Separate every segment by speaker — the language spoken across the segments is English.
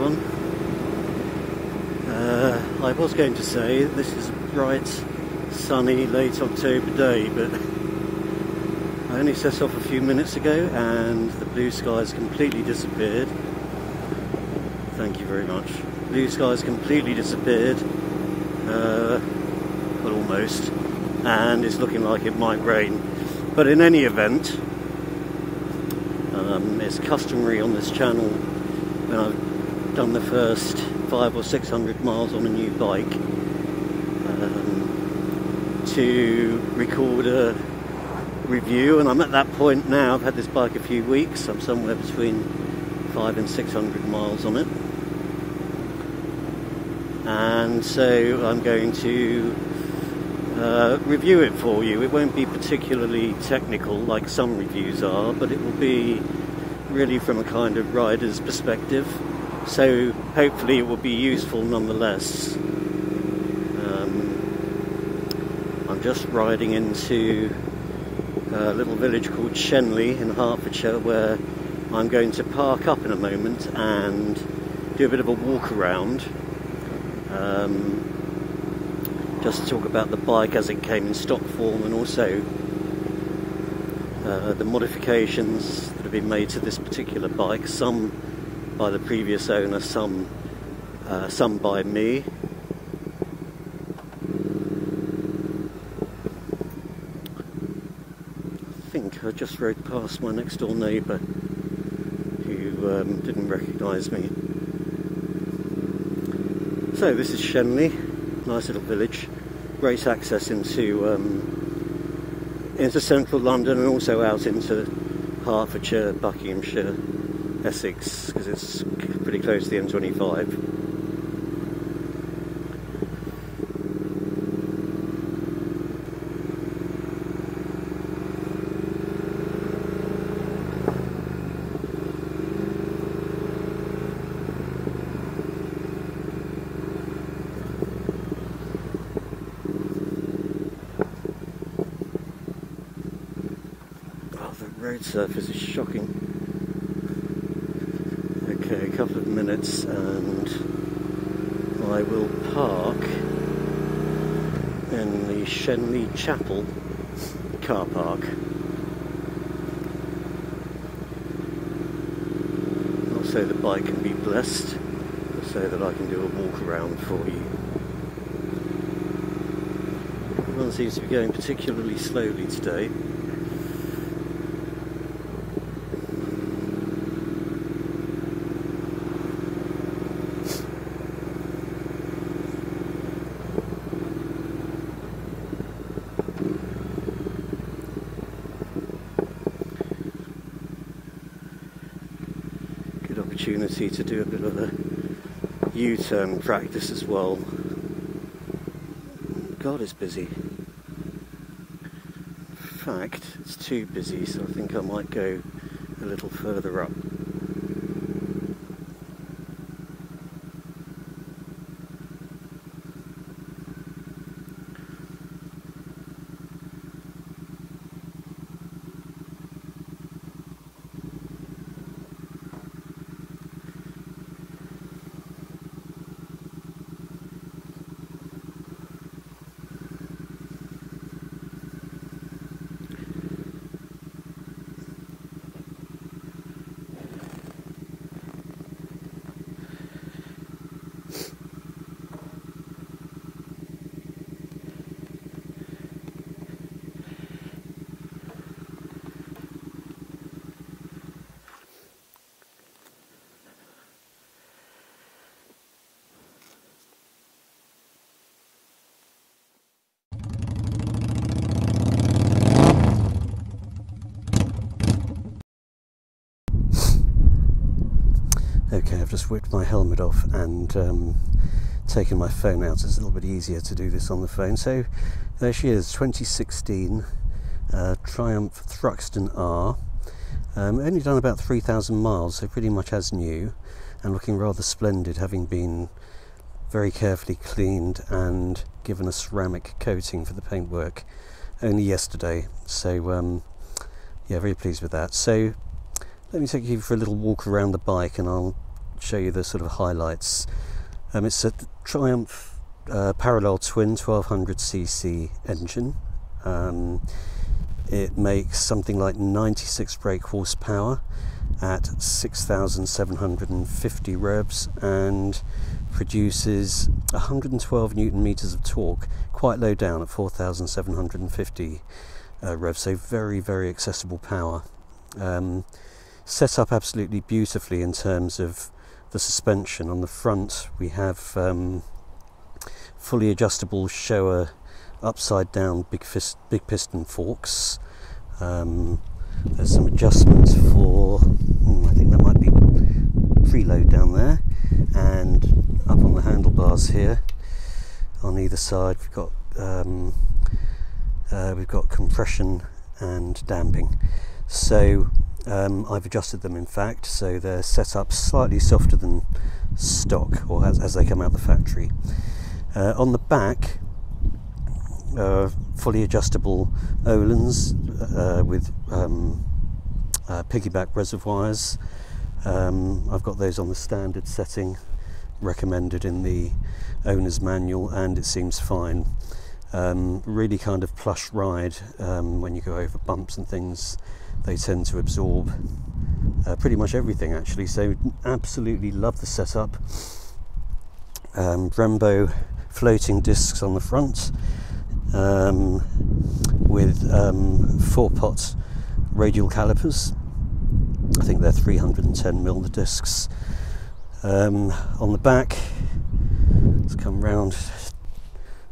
Speaker 1: everyone. I was going to say this is a bright, sunny, late October day, but I only set off a few minutes ago and the blue skies completely disappeared. Thank you very much. Blue skies completely disappeared, well, almost, and it's looking like it might rain. But in any event, it's customary on this channel when I've done the first 500 or 600 miles on a new bike to record a review, and I'm at that point now. I've had this bike a few weeks. I'm somewhere between 500 and 600 miles on it, and so I'm going to review it for you. It won't be particularly technical like some reviews are, but it will be really from a kind of rider's perspective, so hopefully it will be useful nonetheless. I'm just riding into a little village called Shenley in Hertfordshire, where I'm going to park up in a moment and do a bit of a walk around, just to talk about the bike as it came in stock form, and also the modifications that have been made to this particular bike, some by the previous owner, some by me. I think I just rode past my next door neighbour who didn't recognise me. So this is Shenley, nice little village, great access into central London and also out into Hertfordshire, Buckinghamshire, Essex, because it's pretty close to the M25. Road surface is shocking. Okay, a couple of minutes and I will park in the Shenley Chapel car park. Also the bike can be blessed so that I can do a walk around for you. Everyone seems to be going particularly slowly today. Opportunity to do a bit of a U-turn practice as well. God, it's busy. In fact, it's too busy, so I think I might go a little further up. Okay, I've just whipped my helmet off and taken my phone out, so it's a little bit easier to do this on the phone. So there she is, 2016 Triumph Thruxton R. Only done about 3,000 miles, so pretty much as new, and looking rather splendid, having been very carefully cleaned and given a ceramic coating for the paintwork only yesterday. So yeah, very pleased with that. So let me take you for a little walk around the bike and I'll show you the sort of highlights. It's a Triumph parallel twin 1200cc engine. It makes something like 96 brake horsepower at 6,750 revs and produces 112 newton meters of torque, quite low down at 4,750 revs, so very, very accessible power. Set up absolutely beautifully in terms of the suspension. On the front we have fully adjustable Showa upside down big piston forks. There's some adjustments for I think there might be preload down there, and up on the handlebars here on either side we've got compression and damping. So I've adjusted them, in fact, so they're set up slightly softer than stock, or as they come out the factory. On the back, fully adjustable Öhlins with piggyback reservoirs. I've got those on the standard setting recommended in the owner's manual, and it seems fine. Really kind of plush ride. When you go over bumps and things, they tend to absorb pretty much everything, actually, so absolutely love the setup. Brembo floating discs on the front, with 4-pot radial calipers. I think they're 310mm the discs. On the back, let's come round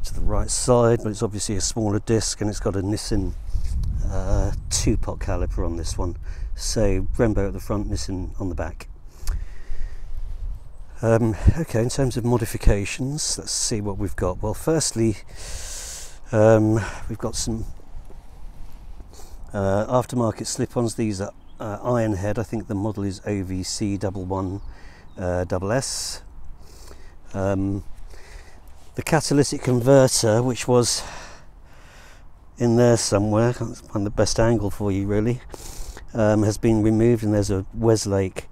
Speaker 1: to the right side, but it's obviously a smaller disc, and it's got a Nissin 2-pot caliper on this one. So Brembo at the front, Nissin on the back. Okay, in terms of modifications, let's see what we've got. Well, firstly, we've got some aftermarket slip-ons. These are iron head. I think the model is OVC 11SS. The catalytic converter, which was in there somewhere, can't find the best angle for you really, has been removed, and there's a Westlake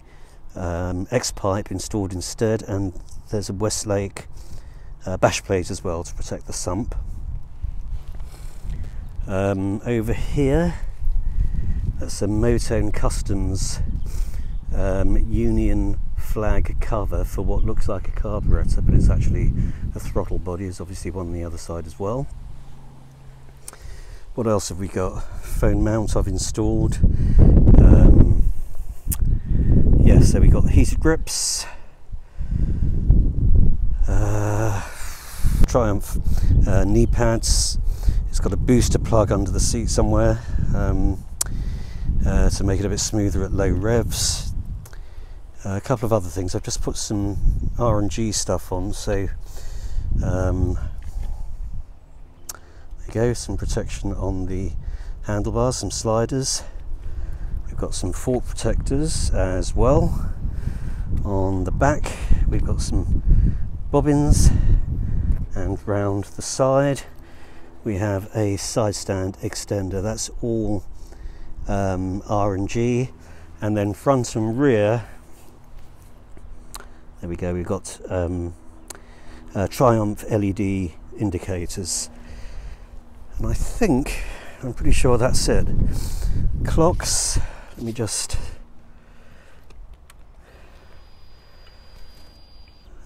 Speaker 1: X-pipe installed instead, and there's a Westlake bash plate as well to protect the sump. Over here, that's a Motone Customs Union flag cover for what looks like a carburetor, but it's actually a throttle body. There's obviously one on the other side as well. What else have we got? Phone mount I've installed. Yeah, so we got heated grips, Triumph knee pads. It's got a booster plug under the seat somewhere to make it a bit smoother at low revs. A couple of other things. I've just put some R&G stuff on, so there you go, some protection on the handlebars, some sliders. We've got some fork protectors as well. On the back we've got some bobbins, and round the side we have a side stand extender. That's all R&G, and then front and rear, there we go, we've got Triumph LED indicators, and I'm pretty sure that's it. Clocks, let me just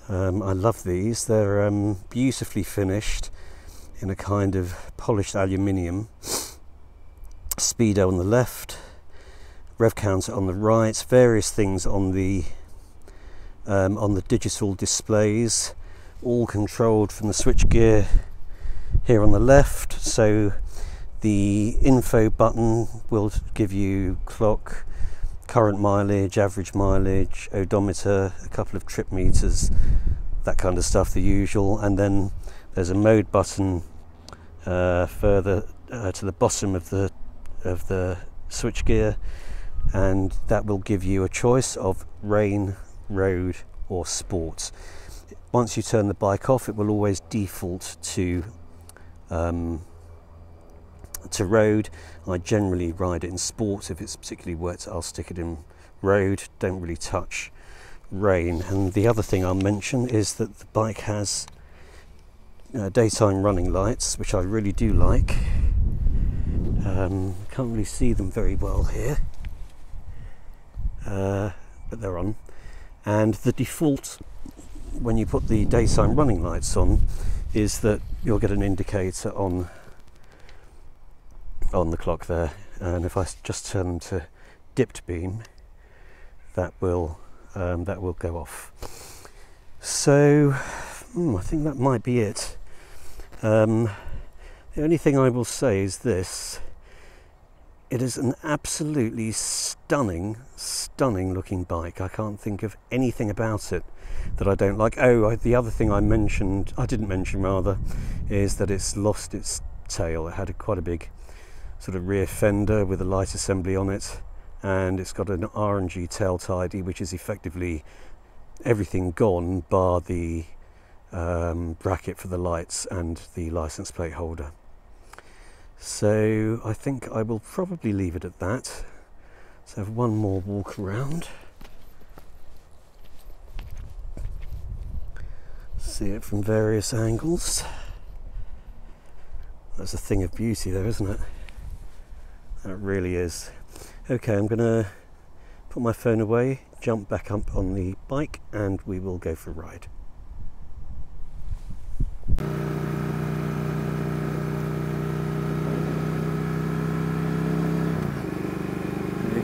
Speaker 1: I love these. They're beautifully finished in a kind of polished aluminium. Speedo on the left, rev counter on the right, various things on the digital displays, all controlled from the switchgear here on the left. So the info button will give you clock, current mileage, average mileage, odometer, a couple of trip meters, that kind of stuff, the usual. And then there's a mode button further to the bottom of the switchgear, and that will give you a choice of rain, road or sport. Once you turn the bike off, it will always default to road. I generally ride it in sport. If it's particularly wet, I'll stick it in road. Don't really touch rain. And the other thing I'll mention is that the bike has daytime running lights, which I really do like. Can't really see them very well here, but they're on. And the default when you put the daytime running lights on is that you'll get an indicator on the clock there, and if I just turn to dipped beam, that will go off. So I think that might be it. The only thing I will say is this: it is an absolutely stunning looking bike. I can't think of anything about it that I don't like. Oh, the other thing I didn't mention rather, is that it's lost its tail. It had quite a big sort of rear fender with a light assembly on it, and it's got an R&G tail tidy, which is effectively everything gone bar the bracket for the lights and the license plate holder. So I think I will probably leave it at that. Let's have one more walk around. See it from various angles. That's a thing of beauty there, isn't it? That really is. Okay, I'm going to put my phone away, jump back up on the bike, and we will go for a ride.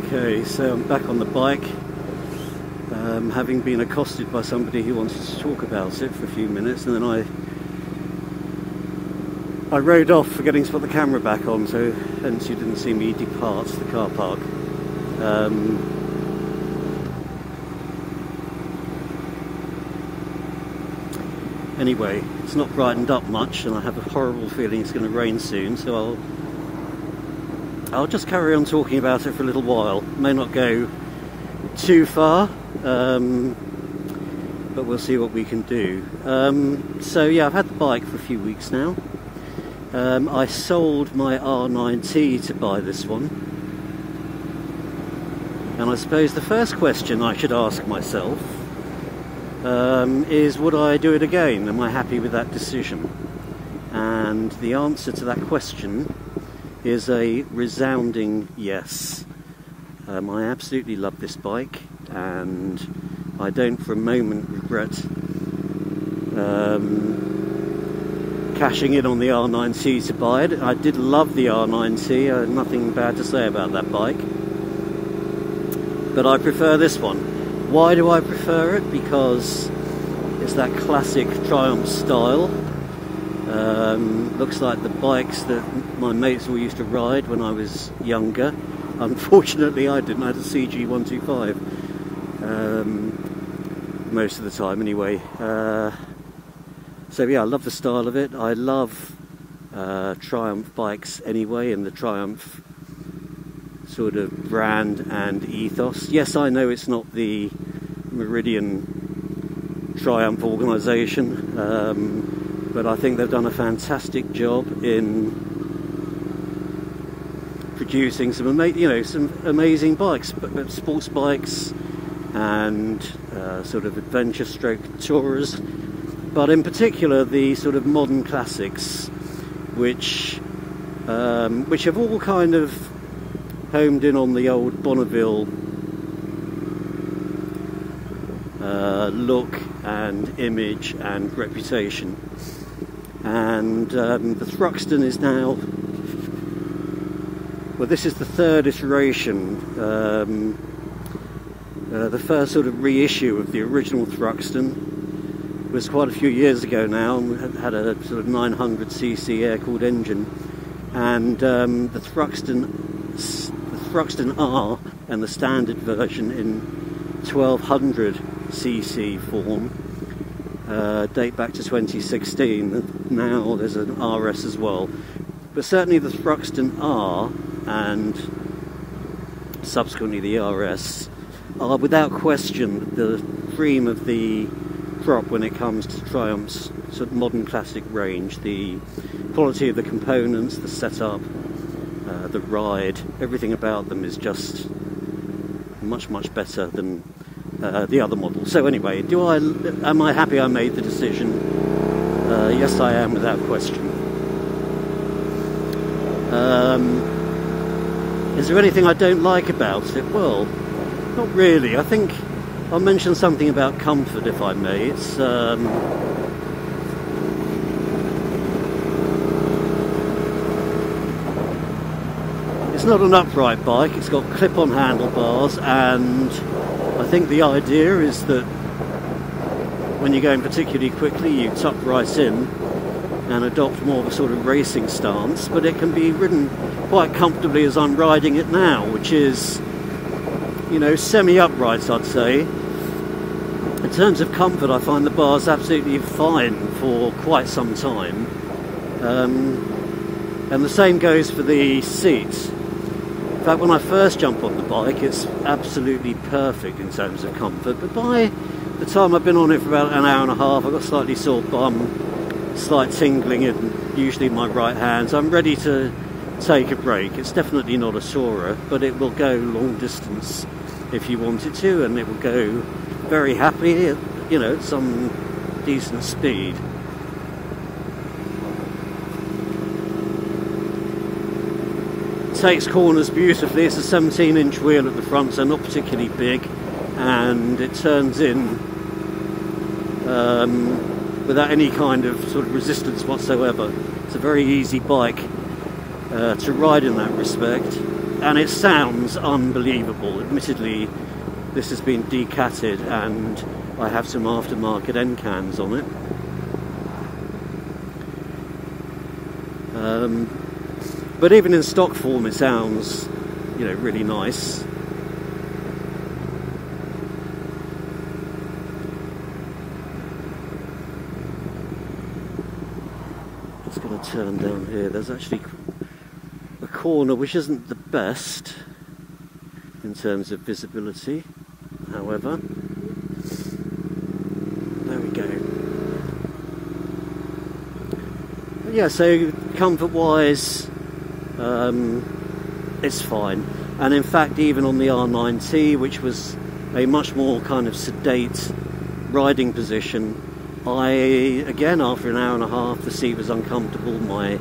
Speaker 1: Okay, so I'm back on the bike, having been accosted by somebody who wanted to talk about it for a few minutes, and then I rode off forgetting to put the camera back on, so hence you didn't see me depart the car park. Anyway, it's not brightened up much, and I have a horrible feeling it's going to rain soon, so I'll just carry on talking about it for a little while. May not go too far, but we'll see what we can do. So yeah, I've had the bike for a few weeks now. I sold my R9T to buy this one, and I suppose the first question I should ask myself is, would I do it again? Am I happy with that decision? And the answer to that question is a resounding yes. I absolutely love this bike, and I don't for a moment regret cashing in on the R9T to buy it. I did love the R9T, I had nothing bad to say about that bike, but I prefer this one. Why do I prefer it? Because it's that classic Triumph style. Looks like the bikes that my mates all used to ride when I was younger. Unfortunately I didn't. I had a CG 125 most of the time anyway. So yeah, I love the style of it. I love Triumph bikes anyway, and the Triumph sort of brand and ethos. Yes, I know it's not the Meridian Triumph organisation, but I think they've done a fantastic job in producing some amazing bikes, but sports bikes and sort of adventure stroke tourers, but in particular the sort of modern classics, which have all kind of homed in on the old Bonneville look and image and reputation. And the Thruxton is now, well, this is the third iteration. The first sort of reissue of the original Thruxton was quite a few years ago now, and had a sort of 900cc air-cooled engine, and the Thruxton R and the standard version in 1200cc form date back to 2016. Now there's an RS as well, but certainly the Thruxton R and subsequently the RS are without question the cream of the crop when it comes to Triumph's sort of modern classic range. The quality of the components, the setup, the ride, everything about them is just much better than the other model. So anyway, am I happy I made the decision? Yes, I am, without question. Is there anything I don't like about it? Well, not really. I think I'll mention something about comfort, if I may. It's not an upright bike. It's got clip-on handlebars, and I think the idea is that when you're going particularly quickly, you tuck right in and adopt more of a sort of racing stance, but it can be ridden quite comfortably as I'm riding it now, which is, you know, semi-upright, I'd say. In terms of comfort, I find the bars absolutely fine for quite some time, and the same goes for the seats. In fact, when I first jump on the bike, it's absolutely perfect in terms of comfort, but by the time I've been on it for about an hour and a half, I've got slightly sore bum, slight tingling in usually my right hand, so I'm ready to take a break. It's definitely not a tourer, but it will go long distance if you want it to, and it will go very happily at, you know, at some decent speed. It takes corners beautifully. It's a 17-inch wheel at the front, so not particularly big, and it turns in without any kind of sort of resistance whatsoever. It's a very easy bike to ride in that respect, and it sounds unbelievable. Admittedly, this has been decatted and I have some aftermarket end cans on it, but even in stock form it sounds, you know, really nice. Turn down here. There's actually a corner which isn't the best in terms of visibility, however. There we go. But yeah, so comfort wise, it's fine, and in fact even on the R9T, which was a much more kind of sedate riding position, again, after an hour and a half, the seat was uncomfortable, my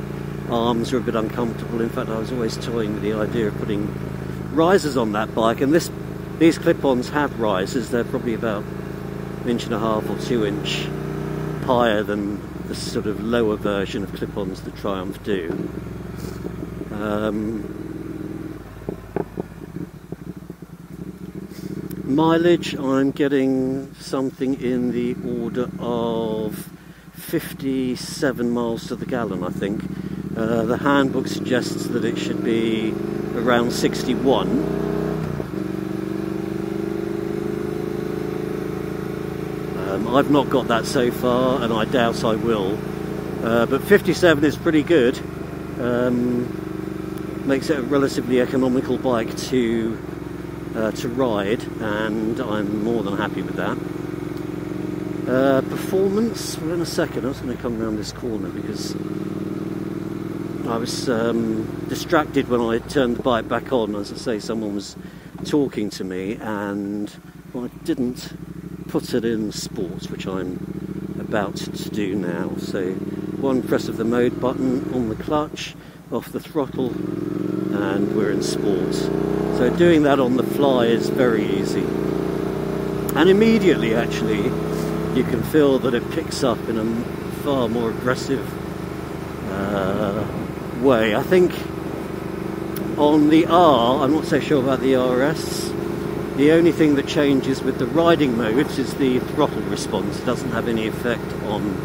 Speaker 1: arms were a bit uncomfortable. In fact, I was always toying with the idea of putting risers on that bike, and these clip-ons have risers. They're probably about 1.5 or 2 inch higher than the sort of lower version of clip-ons that Triumph do. Mileage, I'm getting something in the order of 57 miles to the gallon, I think. The handbook suggests that it should be around 61. I've not got that so far, and I doubt I will. But 57 is pretty good. Makes it a relatively economical bike to ride, and I'm more than happy with that. Performance, well, in a second. I was going to come around this corner because I was distracted when I turned the bike back on. As I say, someone was talking to me, and I didn't put it in sports, which I'm about to do now. So one press of the mode button on the clutch, off the throttle, and we're in sports. So doing that on the fly is very easy, and immediately actually you can feel that it picks up in a far more aggressive way. I think on the R, I'm not so sure about the RS, the only thing that changes with the riding modes is the throttle response. It doesn't have any effect on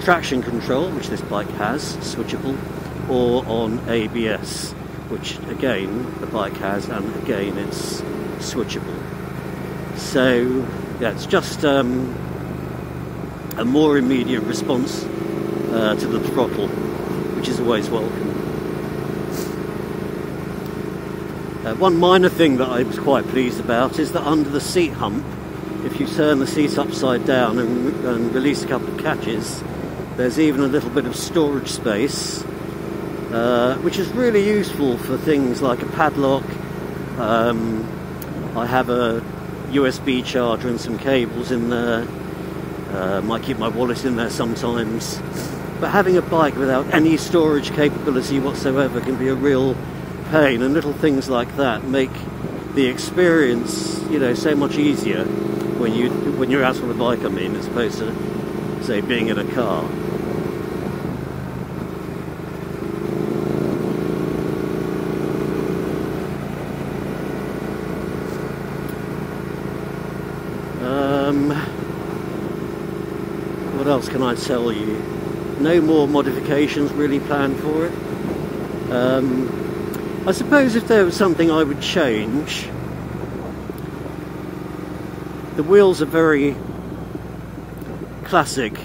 Speaker 1: traction control, which this bike has, switchable, or on ABS, which again the bike has, and again it's switchable. So yeah, it's just a more immediate response to the throttle, which is always welcome. One minor thing that I was quite pleased about is that under the seat hump, if you turn the seat upside down and release a couple of catches, there's even a little bit of storage space, which is really useful for things like a padlock. I have a USB charger and some cables in there. Might keep my wallet in there sometimes. But having a bike without any storage capability whatsoever can be a real pain, and little things like that make the experience, you know, so much easier when you're out on the bike, I mean, as opposed to, say, being in a car. What else can I tell you? No more modifications really planned for it. I suppose if there was something I would change, the wheels are very classic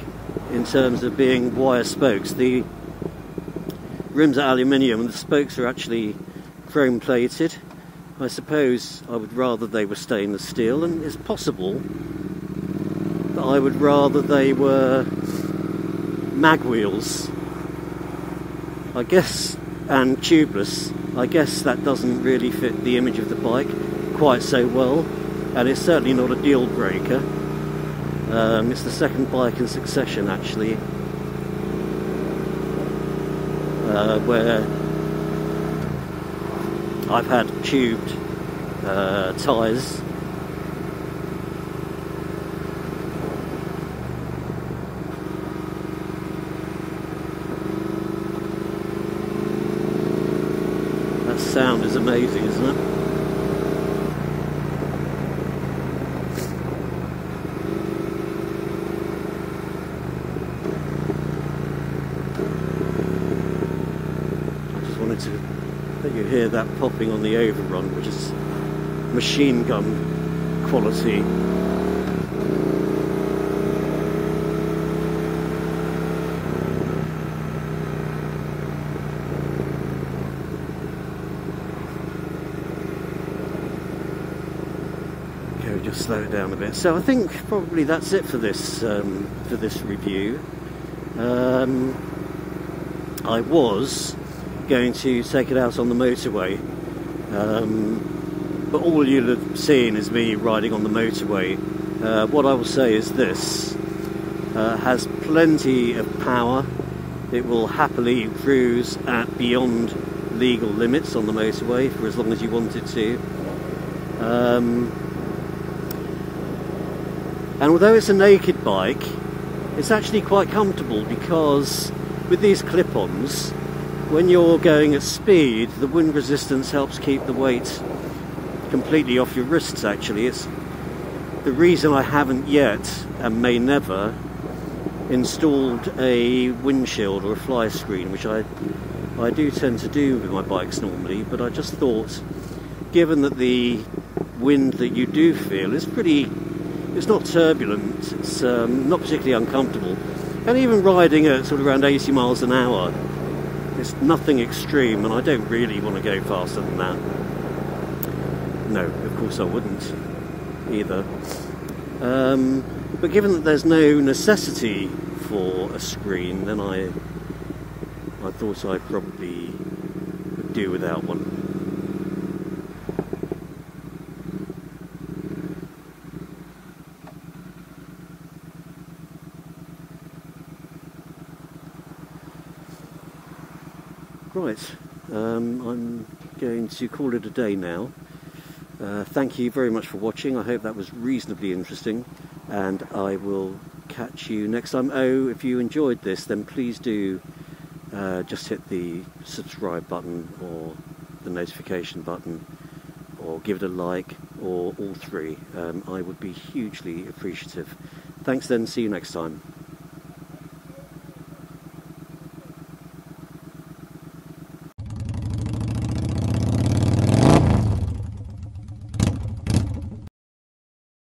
Speaker 1: in terms of being wire spokes. The rims are aluminium and the spokes are actually chrome plated. I suppose I would rather they were stainless steel, and it's possible that I would rather they were mag wheels, I guess, and tubeless. I guess that doesn't really fit the image of the bike quite so well, and it's certainly not a deal breaker. It's the second bike in succession, actually, where I've had tubed tyres. That sound is amazing, isn't it? I just wanted to let you hear that popping on the overrun, which is machine gun quality. Okay, just slow it down a bit. So I think probably that's it for this review. I was going to take it out on the motorway, but all you'll have seen is me riding on the motorway. What I will say is this has plenty of power. It will happily cruise at beyond legal limits on the motorway for as long as you want it to. And although it's a naked bike, it's actually quite comfortable, because with these clip-ons, when you're going at speed, the wind resistance helps keep the weight completely off your wrists. Actually, it's the reason I haven't yet, and may never, installed a windshield or a fly screen, which I do tend to do with my bikes normally, but I just thought, given that the wind that you do feel is it's not turbulent, it's not particularly uncomfortable, and even riding at sort of around 80 miles an hour, it's nothing extreme, and I don't really want to go faster than that. No, of course I wouldn't either. But given that there's no necessity for a screen, then I thought I probably would do without one. Right, I'm going to call it a day now. Thank you very much for watching. I hope that was reasonably interesting, and I will catch you next time. Oh, if you enjoyed this, then please do just hit the subscribe button or the notification button, or give it a like, or all three. I would be hugely appreciative. Thanks then, see you next time.